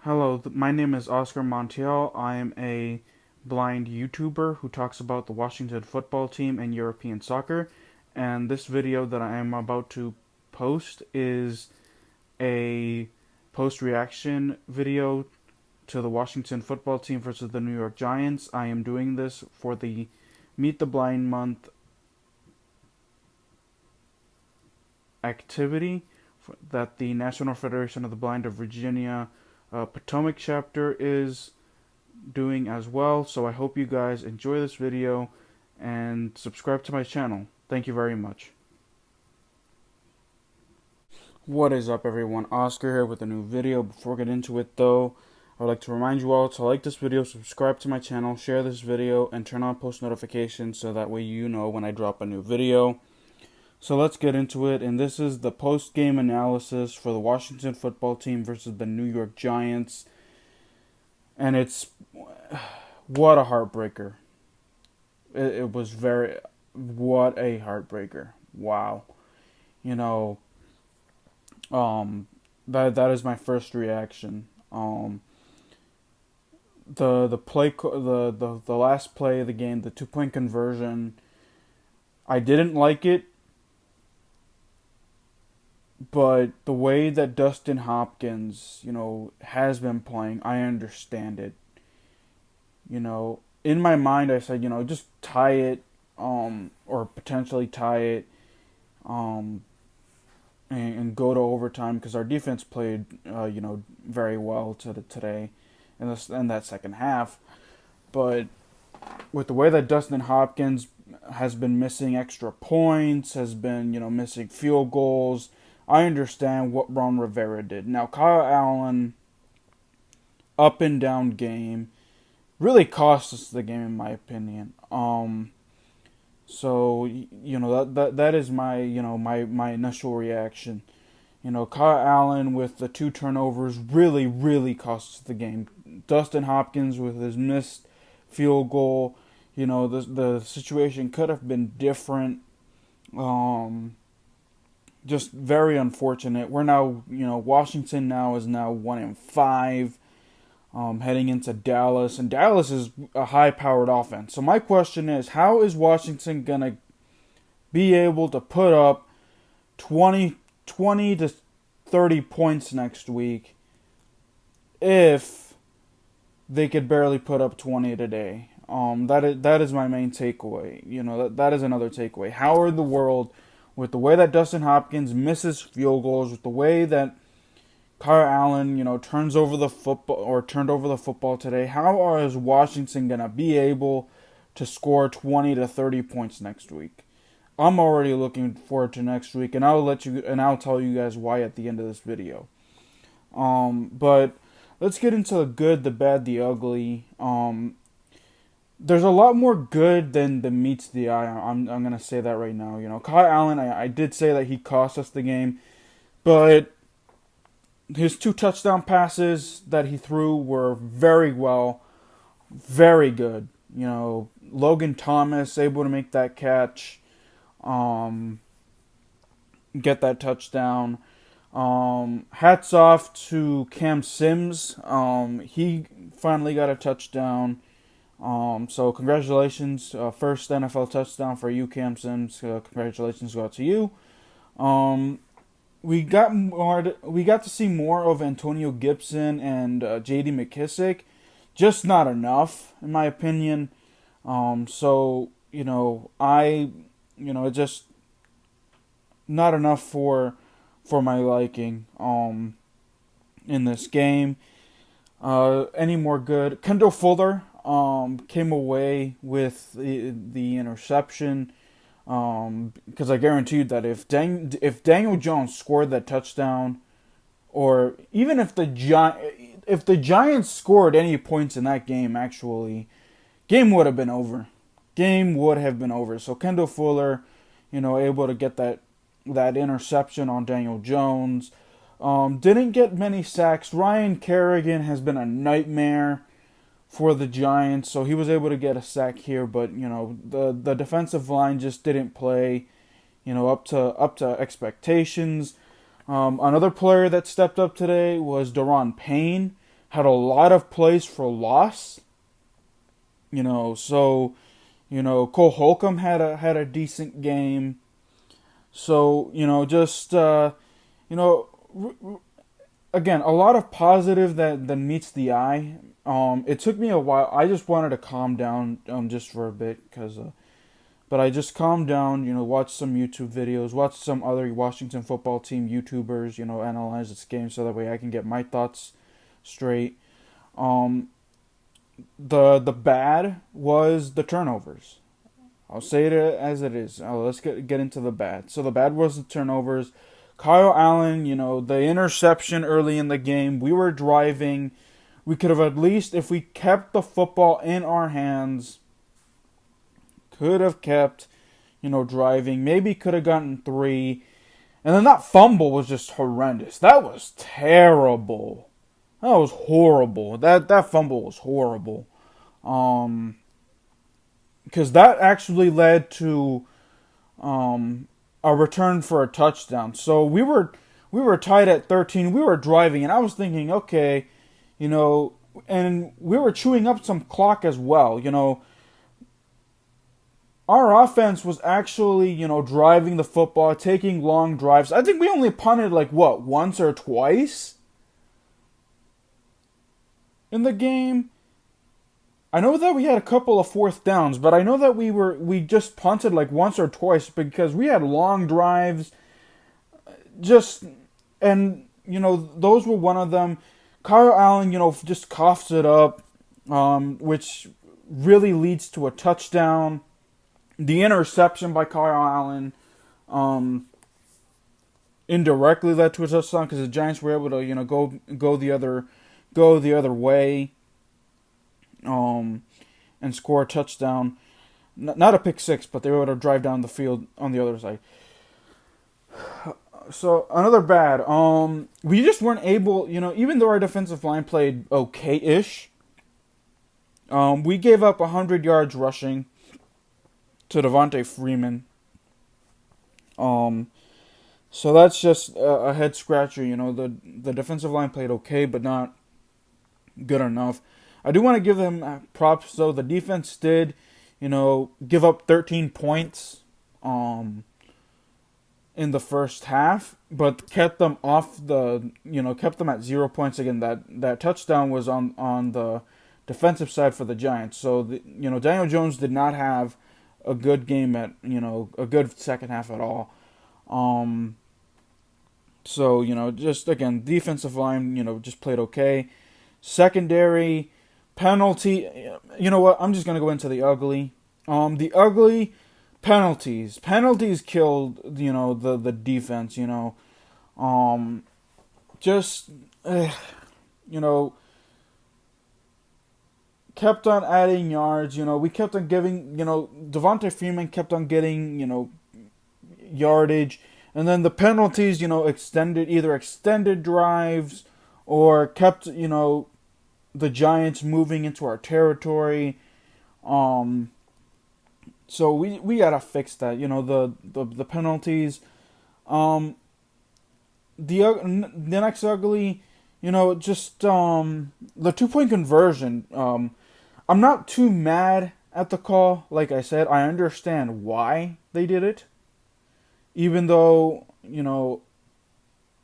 Hello, my name is Oscar Montiel. I am a blind YouTuber who talks about the Washington football team and European soccer. And this video that I am about to post is a post reaction video to the Washington football team versus the New York Giants. I am doing this for the Meet the Blind Month activity that the National Federation of the Blind of Virginia Potomac chapter is doing as well. So I hope you guys enjoy this video and subscribe to my channel. Thank you very much. What is up, everyone? Oscar here with a new video. Before we get into it though, I would like to remind you all to like this video, subscribe to my channel, share this video, and turn on post notifications so that way you know when I drop a new video. So let's get into it, and this is the post-game analysis for the Washington football team versus the New York Giants. And it's, what a heartbreaker. It was what a heartbreaker. Wow. You know, that is my first reaction. The last play of the game, the 2-point conversion, I didn't like it. But the way that Dustin Hopkins, has been playing, I understand it. In my mind, I said, just tie it, or potentially tie it, and go to overtime because our defense played, very well today in that second half. But with the way that Dustin Hopkins has been missing extra points, has been, missing field goals, I understand what Ron Rivera did. Now, Kyle Allen, up and down game, really cost us the game in my opinion. So that is my my initial reaction. Kyle Allen with the 2 turnovers really cost us the game. Dustin Hopkins with his missed field goal, the situation could have been different. Just very unfortunate. We're now, Washington now is 1-5, heading into Dallas, and Dallas is a high-powered offense. So my question is, how is Washington gonna be able to put up 20 to 30 points next week if they could barely put up 20 today? That is my main takeaway. That is another takeaway. How in the world, with the way that Dustin Hopkins misses field goals, with the way that Kyle Allen, turned over the football today, how is Washington gonna be able to score 20 to 30 points next week? I'm already looking forward to next week, and I'll tell you guys why at the end of this video. But let's get into the good, the bad, the ugly. There's a lot more good than meets the eye. I'm gonna say that right now. Kyle Allen, I did say that he cost us the game, but his 2 touchdown passes that he threw were very good. Logan Thomas able to make that catch, get that touchdown. Hats off to Cam Sims. He finally got a touchdown. So congratulations, first NFL touchdown for you, Cam Sims. Congratulations go out to you. We got to see more of Antonio Gibson and J.D. McKissick, just not enough in my opinion. So it's just not enough for my liking. In this game, any more good? Kendall Fuller came away with the interception, because I guarantee you that if Daniel Jones scored that touchdown, or even if the Giants scored any points in that game, actually, game would have been over. So Kendall Fuller, able to get that interception on Daniel Jones. Didn't get many sacks. Ryan Kerrigan has been a nightmare for the Giants, so he was able to get a sack here, but the defensive line just didn't play up to expectations. Another player that stepped up today was Daron Payne. had a lot of plays for loss. So Cole Holcomb had a decent game. So just again, a lot of positive that meets the eye. It took me a while. I just wanted to calm down just for a bit, but I just calmed down. Watched some YouTube videos, watched some other Washington football team YouTubers. Analyze this game so that way I can get my thoughts straight. The bad was the turnovers. I'll say it as it is. Let's get into the bad. So the bad was the turnovers. Kyle Allen, the interception early in the game. We were driving. We could have at least, if we kept the football in our hands, could have kept, driving. Maybe could have gotten 3. And then that fumble was just horrendous. That was terrible. That was horrible. That fumble was horrible. Because that actually led to a return for a touchdown. So we were tied at 13. We were driving, and I was thinking, okay, and we were chewing up some clock as well. Our offense was actually, driving the football, taking long drives. I think we only punted once or twice in the game. I know that we had a couple of fourth downs, but I know that we just punted once or twice because we had long drives. And those were one of them. Kyle Allen, just coughs it up, which really leads to a touchdown. The interception by Kyle Allen, indirectly led to a touchdown because the Giants were able to, go the other way. And score a touchdown. Not a pick six, but they were able to drive down the field on the other side. So, another bad. We just weren't able, even though our defensive line played okay-ish, we gave up 100 yards rushing to Devontae Freeman. So that's just a head-scratcher. The defensive line played okay, but not good enough. I do want to give them props, though. The defense did, give up 13 points in the first half, but kept them kept them at 0 points. Again, that touchdown was on the defensive side for the Giants. So, Daniel Jones did not have a good game a good second half at all. So, just, again, defensive line, just played okay. Secondary... Penalty, you know what? I'm just going to go into the ugly. The ugly penalties. Penalties killed, the defense, kept on adding yards, we kept on giving, Devontae Freeman kept on getting, yardage. And then the penalties, either extended drives or kept, the Giants moving into our territory. So we gotta fix that. The penalties. The next ugly, just the 2-point conversion. I'm not too mad at the call. Like I said, I understand why they did it. Even though,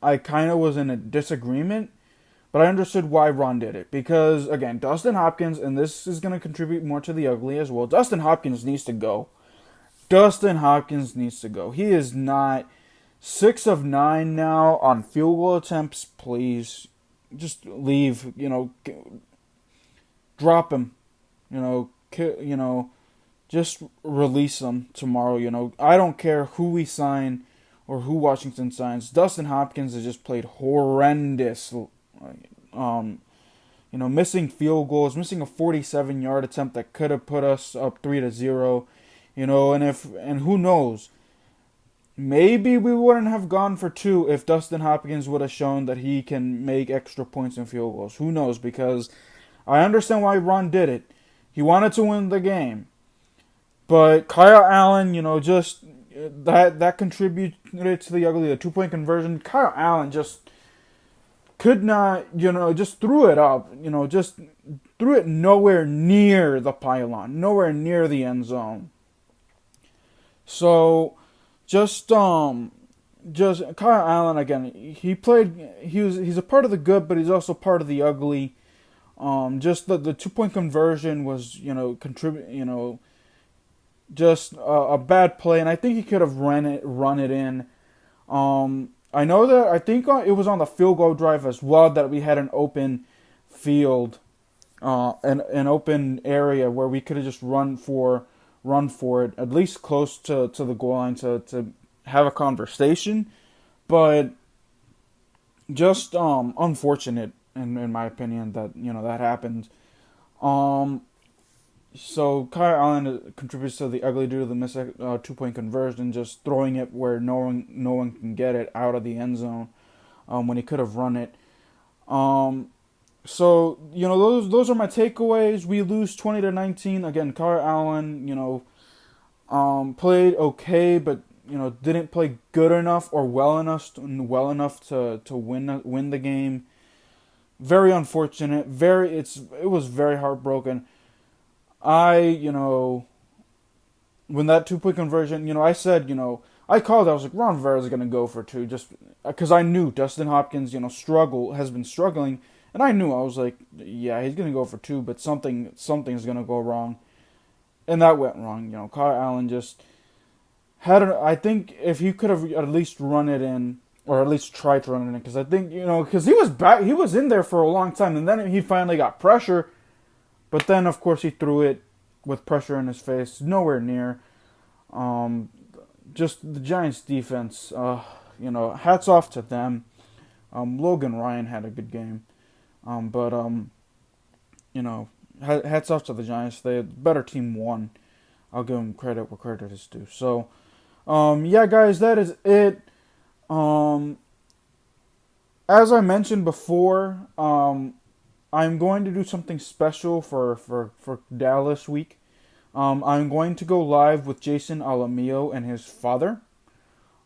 I kind of was in a disagreement. But I understood why Ron did it. Because, again, Dustin Hopkins, and this is going to contribute more to the ugly as well, Dustin Hopkins needs to go. Dustin Hopkins needs to go. He is not 6 of 9 now on field goal attempts. Please, just leave. Drop him. Just release him tomorrow. I don't care who we sign or who Washington signs. Dustin Hopkins has just played horrendous. Missing field goals, missing a 47-yard attempt that could have put us up 3-0, and who knows, maybe we wouldn't have gone for 2 if Dustin Hopkins would have shown that he can make extra points in field goals. Who knows? Because I understand why Ron did it. He wanted to win the game, but Kyle Allen, just that contributed to the ugly, the 2-point conversion. Kyle Allen just could not, just threw it up, just threw it nowhere near the pylon, nowhere near the end zone. So, just Kyle Allen again. He's a part of the good, but he's also part of the ugly. Just the 2 point conversion was, just a bad play, and I think he could have run it in. I know that I think it was on the field goal drive as well that we had an open field, an open area where we could have just run for it at least close to the goal line to have a conversation, but just unfortunate in my opinion that that happened. So Kyle Allen contributes to the ugly due to the missed 2 point conversion, just throwing it where no one can get it out of the end zone when he could have run it. So those are my takeaways. We lose 20-19 again. Kyle Allen, played okay, but didn't play good enough or well enough to win the game. Very unfortunate. It was very heartbroken. When that 2 point conversion, I said, I called. I was like, Ron Rivera's gonna go for two, just because I knew Dustin Hopkins, has been struggling, and I knew. I was like, yeah, he's gonna go for two, but something's gonna go wrong, and that went wrong. Kyle Allen just I think if he could have at least run it in, or at least tried to run it in, because I think because he was in there for a long time, and then he finally got pressure. But then, of course, he threw it with pressure in his face, nowhere near. Just the Giants' defense, hats off to them. Logan Ryan had a good game. But hats off to the Giants. The better team won. I'll give them credit where credit is due. So, yeah, guys, that is it. As I mentioned before, I'm going to do something special for Dallas week. I'm going to go live with Jason Alamillo and his father.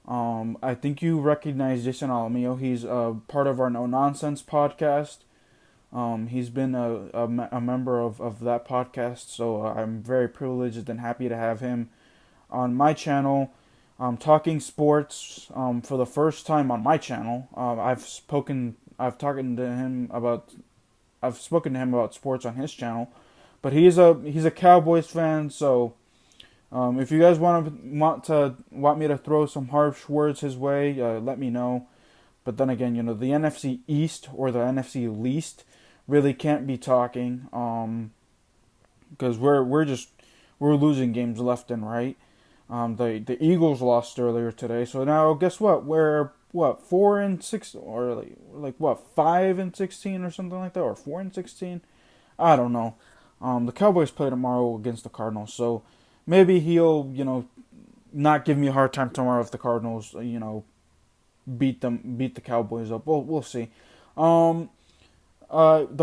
I think you recognize Jason Alamillo. He's part of our No Nonsense podcast. He's been a member of that podcast, so I'm very privileged and happy to have him on my channel. Talking sports for the first time on my channel. I've spoken to him about sports on his channel, but he's a Cowboys fan. So if you guys want me to throw some harsh words his way, let me know. But then again, the NFC East or the NFC least really can't be talking because we're losing games left and right. The Eagles lost earlier today, so now guess what? We're 4-6 or like 5-16 or something like that, or 4-16. I don't know. The Cowboys play tomorrow against the Cardinals, so maybe he'll not give me a hard time tomorrow if the Cardinals beat the Cowboys up. We'll see. The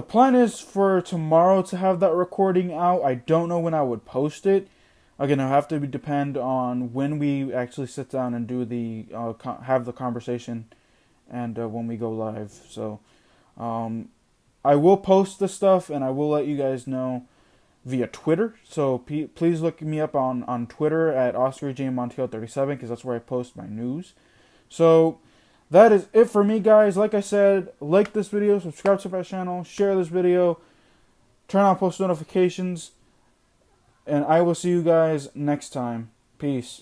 plan is for tomorrow to have that recording out. I don't know when I would post it. Again, it'll have to depend on when we actually sit down and do have the conversation, and when we go live. So, I will post the stuff and I will let you guys know via Twitter. So please look me up on Twitter at OscarJMontiel37 because that's where I post my news. So that is it for me, guys. Like I said, like this video, subscribe to my channel, share this video, turn on post notifications. And I will see you guys next time. Peace.